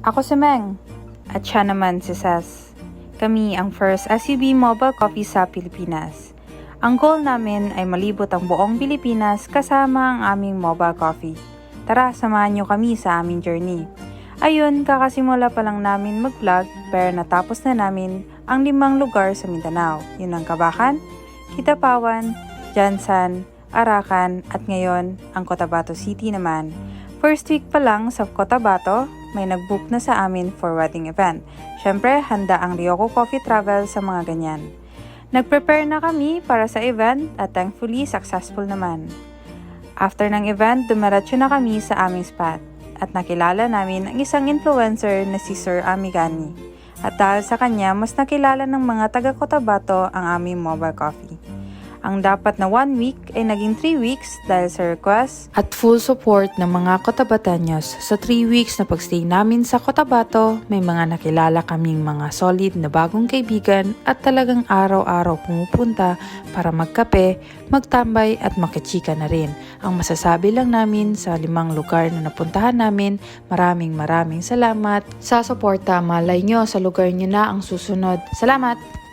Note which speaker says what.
Speaker 1: Ako si Meng. At siya naman si Ses. Kami ang first SUV mobile coffee sa Pilipinas. Ang goal namin ay malibot ang buong Pilipinas kasama ang aming mobile coffee. Tara, samahan niyo kami sa aming journey. Ayun, kakasimula pa lang namin mag-vlog pero natapos na namin ang 5 lugar sa Mindanao. Yun ang Kabakan, Kidapawan, Jansan, Arakan at ngayon ang Cotabato City naman. First week pa lang sa Cotabato, may nag-book na sa amin for wedding event. Syempre, handa ang Ryoko Coffee Travel sa mga ganyan. Nag-prepare na kami para sa event at thankfully successful naman. After ng event, dumiretso na kami sa aming spot at nakilala namin ang isang influencer na si Sir Amigani. At dahil sa kanya, mas nakilala ng mga taga Cotabato ang aming mobile coffee. Ang dapat na 1 week ay naging 3 weeks dahil sa request at full support ng mga Cotabateños. Sa 3 weeks na pagstay namin sa Cotabato, may mga nakilala kaming mga solid na bagong kaibigan at talagang araw-araw pumupunta para magkape, magtambay at makichika na rin. Ang masasabi lang namin sa 5 lugar na napuntahan namin, maraming salamat sa suporta. Malay nyo sa lugar nyo na ang susunod. Salamat!